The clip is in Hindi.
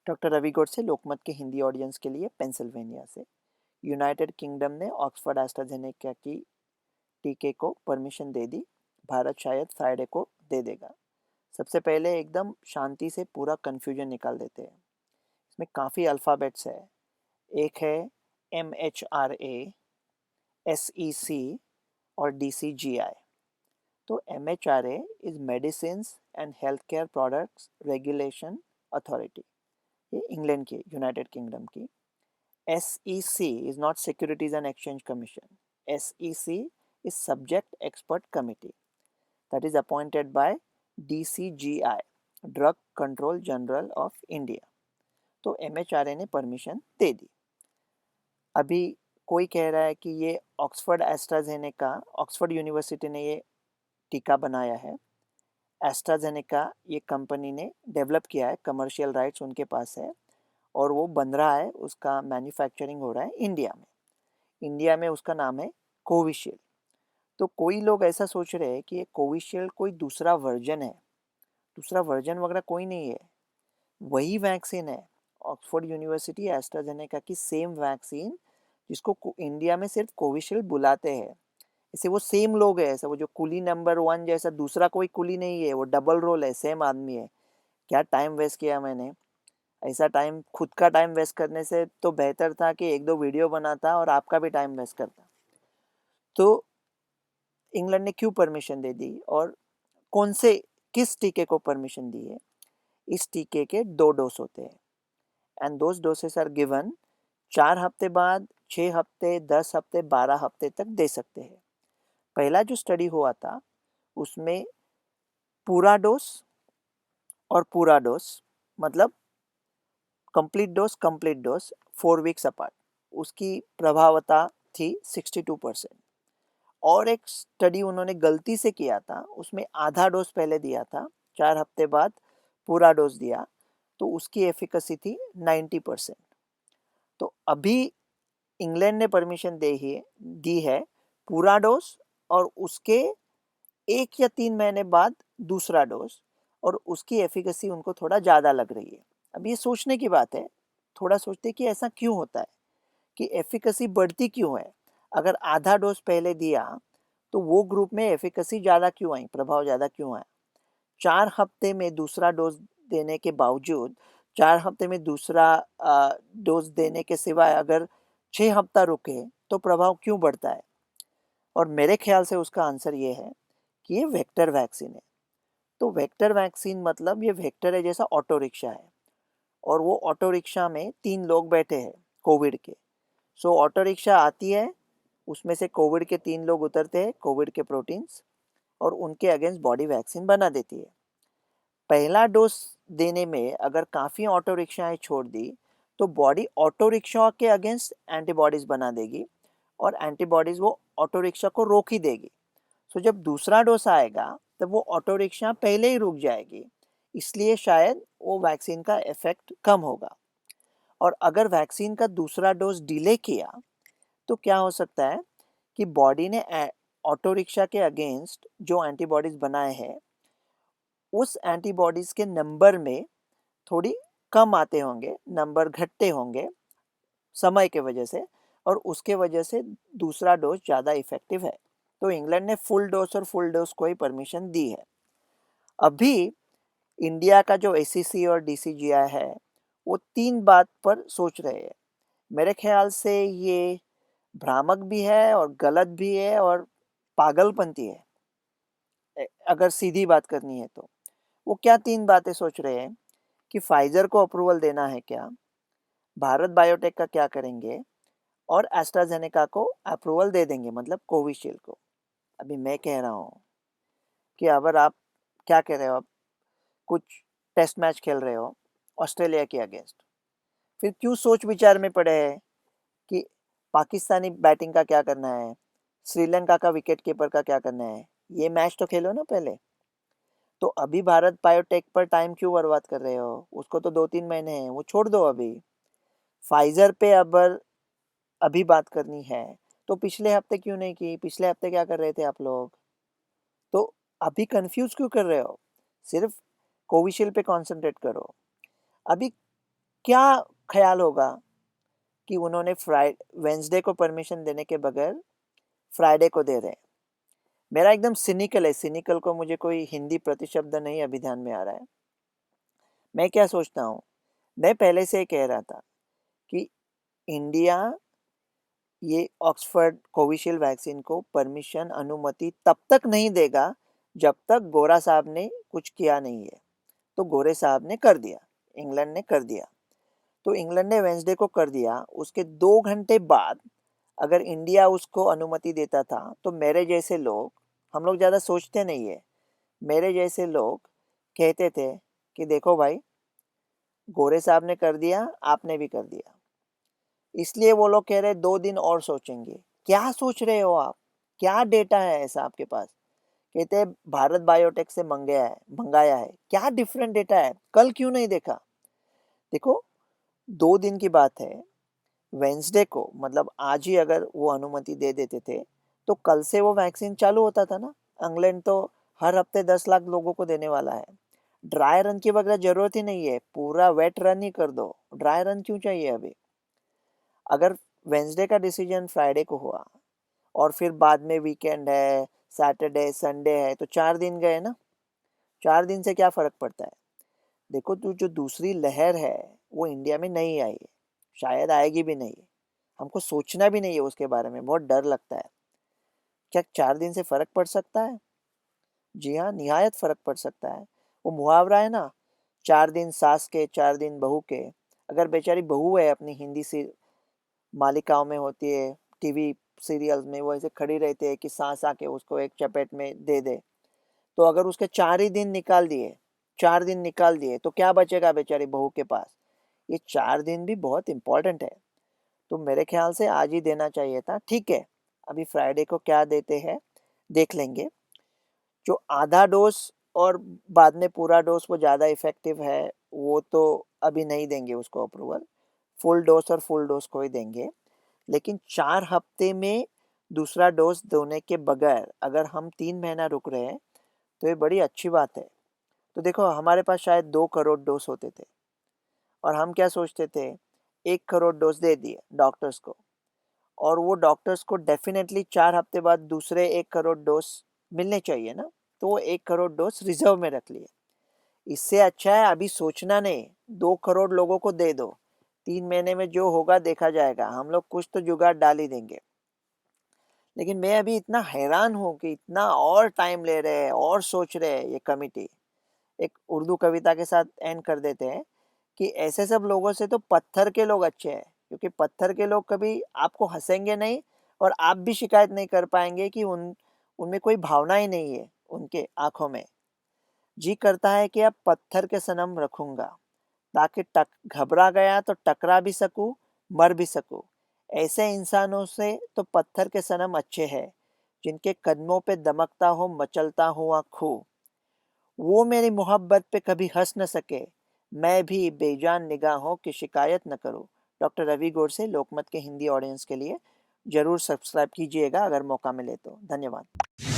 डॉक्टर रवि गोडसे लोकमत के हिंदी ऑडियंस के लिए पेंसिल्वेनिया से। यूनाइटेड किंगडम ने ऑक्सफोर्ड एस्ट्राजेनेका की टीके को परमिशन दे दी। भारत शायद फ्राइडे को दे देगा। सबसे पहले एकदम शांति से पूरा कन्फ्यूजन निकाल देते हैं। इसमें काफ़ी अल्फ़ाबेट्स है। एक है MHRA, SEC और DCGI। तो MHRA is medicine and health care products regulation authority, ये इंग्लैंड की, यूनाइटेड किंगडम की। SEC is not Securities and Exchange Commission. SEC is Subject Expert Committee that is appointed by DCGI, Drug Control General of India. तो MHRA ने परमिशन दे दी। अभी कोई कह रहा है कि ये ऑक्सफोर्ड एस्ट्राजेनेका, ऑक्सफोर्ड यूनिवर्सिटी ने ये टीका बनाया है। एस्ट्राजेनेका ये कंपनी ने डेवलप किया है, कमर्शियल राइट्स उनके पास है और वो बन रहा है, उसका मैन्युफैक्चरिंग हो रहा है इंडिया में। इंडिया में उसका नाम है कोविशील्ड। तो कोई लोग ऐसा सोच रहे हैं कि ये कोविशील्ड कोई दूसरा वर्जन है। दूसरा वर्जन वगैरह कोई नहीं है, वही वैक्सीन है। ऑक्सफोर्ड यूनिवर्सिटी एस्ट्राजेनेका की सेम वैक्सीन, जिसको इंडिया में सिर्फ कोविशील्ड बुलाते हैं। ऐसे वो सेम लोग है, ऐसा वो जो कुली नंबर 1 जैसा दूसरा कोई कुली नहीं है, वो डबल रोल है, सेम आदमी है। क्या टाइम वेस्ट किया मैंने। ऐसा टाइम, खुद का टाइम वेस्ट करने से तो बेहतर था कि एक दो वीडियो बनाता और आपका भी टाइम वेस्ट करता। तो इंग्लैंड ने क्यों परमिशन दे दी और कौन से, किस टीके को परमिशन दी है। इस टीके के 2 डोज होते हैं and those doses are given 4 हफ्ते बाद, 6 हफ्ते, 10 हफ्ते, 12 हफ्ते तक दे सकते हैं। पहला जो स्टडी हुआ था उसमें पूरा डोज और पूरा डोज मतलब कंप्लीट डोज 4 वीक्स अपार्ट, उसकी प्रभावता थी 62%। और एक स्टडी उन्होंने गलती से किया था, उसमें आधा डोज पहले दिया था, 4 हफ्ते बाद पूरा डोज दिया, तो उसकी एफिकेसी थी 90%। तो अभी इंग्लैंड ने परमिशन दी है पूरा डोज और उसके 1 या 3 महीने बाद दूसरा डोज, और उसकी एफिकेसी उनको थोड़ा ज़्यादा लग रही है। अब ये सोचने की बात है, थोड़ा सोचते कि ऐसा क्यों होता है, कि एफिकेसी बढ़ती क्यों है। अगर आधा डोज पहले दिया तो वो ग्रुप में एफिकेसी ज़्यादा क्यों आई, प्रभाव ज़्यादा क्यों आया। 4 हफ्ते में दूसरा डोज देने के बावजूद, 4 हफ्ते में दूसरा डोज देने के सिवाय अगर 6 हफ्ता रुके तो प्रभाव क्यों बढ़ता है। और मेरे ख्याल से उसका आंसर ये है कि ये वेक्टर वैक्सीन है। तो वेक्टर वैक्सीन मतलब ये वेक्टर है, जैसा ऑटो रिक्शा है, और वो ऑटो रिक्शा में 3 लोग बैठे हैं कोविड के। सो ऑटो रिक्शा आती है, उसमें से कोविड के 3 लोग उतरते हैं, कोविड के प्रोटीन्स, और उनके अगेंस्ट बॉडी वैक्सीन बना देती है। पहला डोज देने में अगर काफ़ी ऑटो रिक्शाएँ छोड़ दी, तो बॉडी ऑटो रिक्शा के अगेंस्ट एंटीबॉडीज़ बना देगी और एंटीबॉडीज़ वो ऑटो रिक्शा को रोक ही देगी। सो जब दूसरा डोज आएगा तब वो ऑटो रिक्शा पहले ही रुक जाएगी, इसलिए शायद वो वैक्सीन का इफ़ेक्ट कम होगा। और अगर वैक्सीन का दूसरा डोज डिले किया तो क्या हो सकता है कि बॉडी ने ऑटो रिक्शा के अगेंस्ट जो एंटीबॉडीज़ बनाए हैं, उस एंटीबॉडीज़ के नंबर में थोड़ी कम आते होंगे, नंबर घटते होंगे समय के वजह से, और उसके वजह से दूसरा डोज ज़्यादा इफेक्टिव है। तो इंग्लैंड ने फुल डोज और फुल डोज को ही परमिशन दी है। अभी इंडिया का जो एसीसी और डीसीजीआई है, वो 3 बात पर सोच रहे हैं। मेरे ख्याल से ये भ्रामक भी है और गलत भी है और पागलपंती है, अगर सीधी बात करनी है तो। वो क्या 3 बातें सोच रहे हैं कि फाइजर को अप्रूवल देना है क्या, भारत बायोटेक का क्या करेंगे, और एस्ट्राजेनेका को अप्रूवल दे देंगे, मतलब कोविशील्ड को। अभी मैं कह रहा हूँ कि अगर आप, क्या कह रहे हो आप, कुछ टेस्ट मैच खेल रहे हो ऑस्ट्रेलिया के अगेंस्ट, फिर क्यों सोच विचार में पड़े हैं कि पाकिस्तानी बैटिंग का क्या करना है, श्रीलंका का विकेट कीपर का क्या करना है। ये मैच तो खेलो ना पहले। तो अभी भारत बायोटेक पर टाइम क्यों बर्बाद कर रहे हो, उसको तो 2-3 महीने हैं, वो छोड़ दो अभी। फाइजर पे अगर अभी बात करनी है तो पिछले हफ्ते क्यों नहीं की, पिछले हफ्ते क्या कर रहे थे आप लोग। तो अभी कंफ्यूज क्यों कर रहे हो, सिर्फ कोविशील्ड पे कंसंट्रेट करो। अभी क्या ख्याल होगा कि उन्होंने वेंसडे को परमिशन देने के बगैर फ्राइडे को दे रहे हैं। मेरा एकदम सिनिकल है, सिनिकल को मुझे कोई हिंदी प्रतिशब्द नहीं अभी ध्यान में आ रहा है। मैं क्या सोचता हूँ, मैं पहले से ही कह रहा था कि इंडिया ये ऑक्सफर्ड कोविशील्ड वैक्सीन को परमिशन, अनुमति तब तक नहीं देगा जब तक गोरा साहब ने कुछ किया नहीं है। तो गोरे साहब ने कर दिया, इंग्लैंड ने कर दिया। तो इंग्लैंड ने वेंसडे को कर दिया, उसके 2 घंटे बाद अगर इंडिया उसको अनुमति देता था तो मेरे जैसे लोग, हम लोग ज़्यादा सोचते नहीं है, मेरे जैसे लोग कहते थे कि देखो भाई, गोरे साहब ने कर दिया, आपने भी कर दिया। इसलिए वो लोग कह रहे 2 दिन और सोचेंगे। क्या सोच रहे हो आप? क्या डेटा है ऐसा आपके पास? कहते हैं भारत बायोटेक से मंगाया है। क्या डिफरेंट डेटा है? कल क्यों नहीं देखा? देखो, 2 दिन की बात है। वेंसडे को, मतलब आज ही अगर वो अनुमति दे देते थे तो कल से वो वैक्सीन चालू होता था ना। इंग्लैंड तो हर हफ्ते 10 लाख लोगों को देने वाला है। ड्राई रन की वगैरह जरूरत ही नहीं है, पूरा वेट रन ही कर दो। ड्राई रन क्यों चाहिए अभी? अगर वेंसडे का डिसीजन फ्राइडे को हुआ और फिर बाद में वीकेंड है, सैटरडे संडे है, तो 4 दिन गए ना। 4 दिन से क्या फर्क पड़ता है? देखो, तू जो दूसरी लहर है वो इंडिया में नहीं आई है, शायद आएगी भी नहीं। हमको सोचना भी नहीं है उसके बारे में, बहुत डर लगता है। क्या 4 दिन से फर्क पड़ सकता है? जी हाँ, निहायत फर्क पड़ सकता है। वो मुहावरा है ना, 4 दिन सास के 4 दिन बहू के। अगर बेचारी बहू है, अपनी हिंदी सी मालिकाओं में होती है, टीवी सीरियल्स में वो ऐसे खड़ी रहती है कि सास आके उसको एक चपेट में दे दे, तो अगर उसके 4 ही दिन निकाल दिए, 4 दिन निकाल दिए, तो क्या बचेगा बेचारी बहू के पास? ये 4 दिन भी बहुत इंपॉर्टेंट है। तो मेरे ख्याल से आज ही देना चाहिए था। ठीक है, अभी फ्राइडे को क्या देते हैं देख लेंगे। जो आधा डोज और बाद में पूरा डोज वो ज़्यादा इफेक्टिव है, वो तो अभी नहीं देंगे उसको अप्रूवल। फुल डोज और फुल डोज को ही देंगे। लेकिन 4 हफ्ते में दूसरा डोज देने के बगैर अगर हम 3 महीना रुक रहे हैं तो ये बड़ी अच्छी बात है। तो देखो, हमारे पास शायद 2 करोड़ डोज होते थे और हम क्या सोचते थे, 1 करोड़ डोज दे दिए डॉक्टर्स को, और वो डॉक्टर्स को डेफिनेटली 4 हफ्ते बाद दूसरे 1 करोड़ डोज मिलने चाहिए ना। तो वो 1 करोड़ डोज रिजर्व में रख लिए। इससे अच्छा है अभी सोचना नहीं, 2 करोड़ लोगों को दे दो। 3 महीने में जो होगा देखा जाएगा, हम लोग कुछ तो जुगाड़ डाल ही देंगे। लेकिन मैं अभी इतना हैरान हूँ कि इतना और टाइम ले रहे हैं और सोच रहे हैं ये कमिटी। एक उर्दू कविता के साथ एंड कर देते हैं कि ऐसे सब लोगों से तो पत्थर के लोग अच्छे हैं, क्योंकि पत्थर के लोग कभी आपको हंसेंगे नहीं और आप भी शिकायत नहीं कर पाएंगे कि उनमें कोई भावना ही नहीं है उनके आंखों में। जी करता है कि अब पत्थर के सनम रखूंगा, ताकि घबरा गया तो टकरा भी सकूं, मर भी सकूं। ऐसे इंसानों से तो पत्थर के सनम अच्छे हैं, जिनके कदमों पे दमकता हो मचलता हुआ खूह। वो मेरी मोहब्बत पे कभी हंस न सके, मैं भी बेजान निगाहों की शिकायत न करूं। डॉक्टर रवि गोडसे, लोकमत के हिंदी ऑडियंस के लिए। जरूर सब्सक्राइब कीजिएगा अगर मौका मिले तो। धन्यवाद।